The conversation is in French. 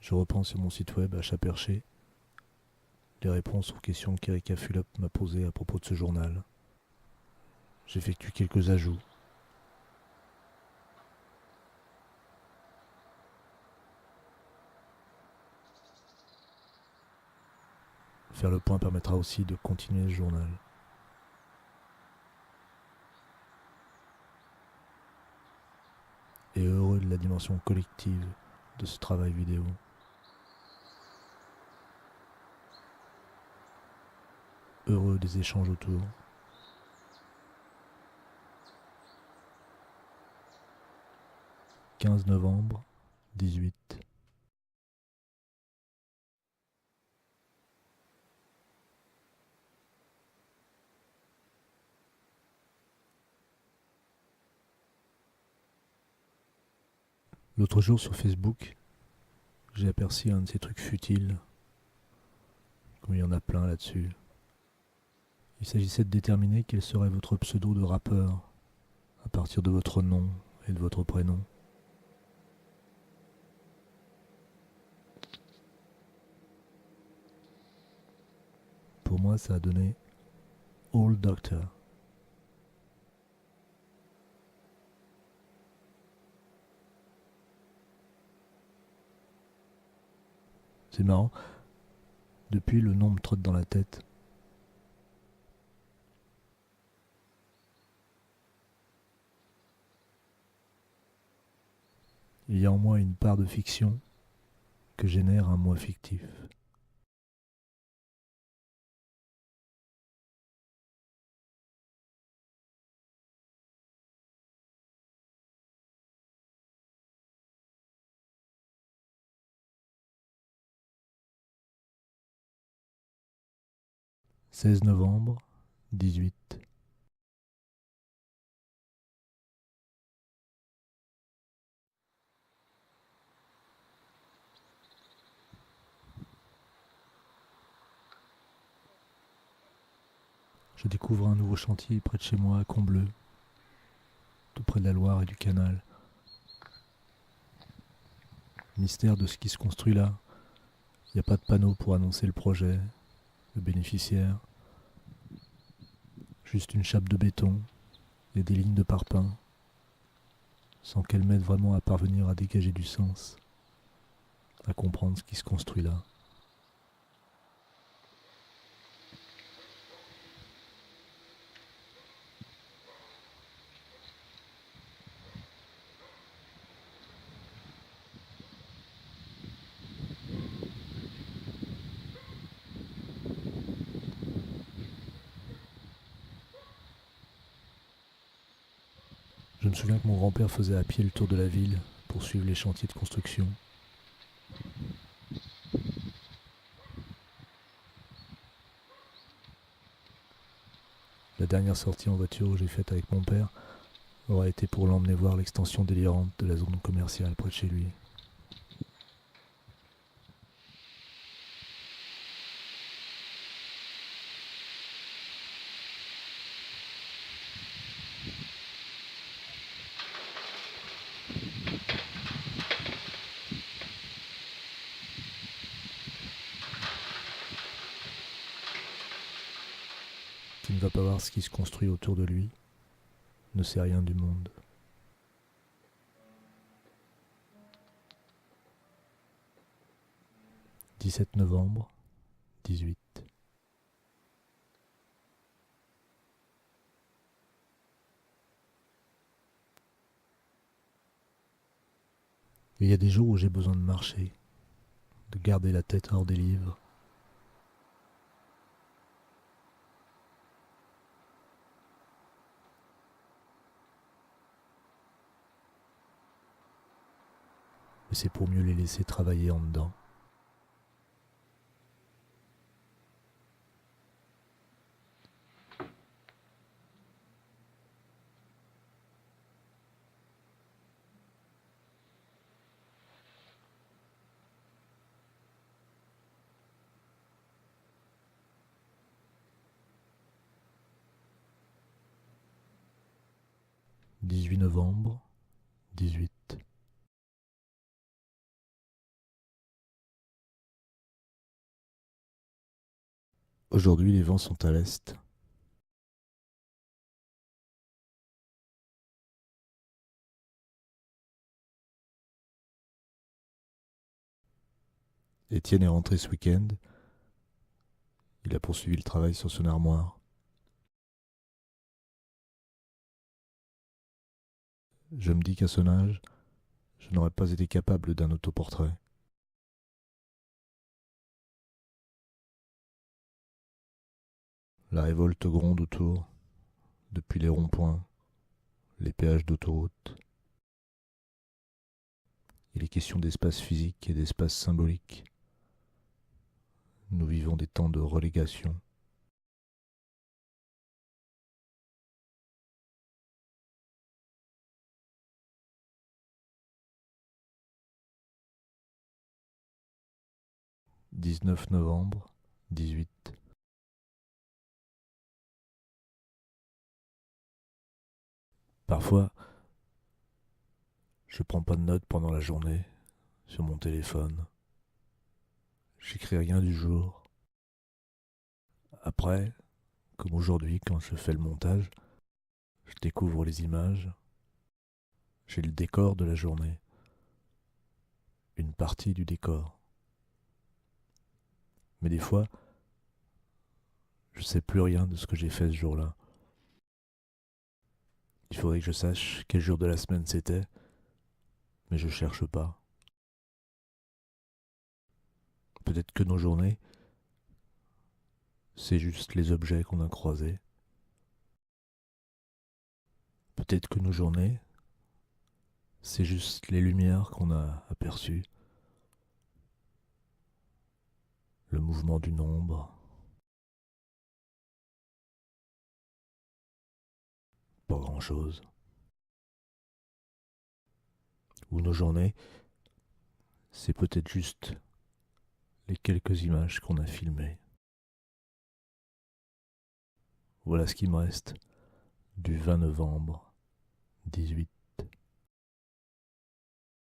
Je reprends sur mon site web à chat perché les réponses aux questions qu'Erika Fulop m'a posées à propos de ce journal. J'effectue quelques ajouts. Faire le point permettra aussi de continuer le journal. Et heureux de la dimension collective de ce travail vidéo. Heureux des échanges autour. 15 novembre, 18. L'autre jour sur Facebook, j'ai aperçu un de ces trucs futiles, comme il y en a plein là-dessus. Il s'agissait de déterminer quel serait votre pseudo de rappeur à partir de votre nom et de votre prénom. Pour moi, ça a donné Old Doctor. C'est marrant, depuis le nom me trotte dans la tête. Il y a en moi une part de fiction que génère un moi fictif. « 16 novembre, 18. Je découvre un nouveau chantier près de chez moi à Combleu, tout près de la Loire et du canal. Mystère de ce qui se construit là. Il n'y a pas de panneau pour annoncer le projet, le bénéficiaire. Juste une chape de béton et des lignes de parpaing, sans qu'elles m'aident vraiment à parvenir à dégager du sens, à comprendre ce qui se construit là. Je me souviens que mon grand-père faisait à pied le tour de la ville pour suivre les chantiers de construction. La dernière sortie en voiture que j'ai faite avec mon père aurait été pour l'emmener voir l'extension délirante de la zone commerciale près de chez lui. Qui ne va pas voir ce qui se construit autour de lui ne sait rien du monde. « 17 novembre, 18. Il y a des jours où j'ai besoin de marcher, de garder la tête hors des livres. Mais c'est pour mieux les laisser travailler en dedans. « 18 novembre, 18. Aujourd'hui, les vents sont à l'est. Étienne est rentré ce week-end. Il a poursuivi le travail sur son armoire. Je me dis qu'à son âge, je n'aurais pas été capable d'un autoportrait. La révolte gronde autour, depuis les ronds-points, les péages d'autoroute. Il est question d'espace physique et d'espace symbolique. Nous vivons des temps de relégation. « 19 novembre, 18. Parfois, je prends pas de notes pendant la journée, sur mon téléphone. J'écris rien du jour. Après, comme aujourd'hui quand je fais le montage, je découvre les images. J'ai le décor de la journée. Une partie du décor. Mais des fois, je sais plus rien de ce que j'ai fait ce jour-là. Il faudrait que je sache quel jour de la semaine c'était, mais je cherche pas. Peut-être que nos journées, c'est juste les objets qu'on a croisés. Peut-être que nos journées, c'est juste les lumières qu'on a aperçues. Le mouvement d'une ombre. Pas grand-chose. Ou nos journées, c'est peut-être juste les quelques images qu'on a filmées. Voilà ce qui me reste du 20 novembre 18.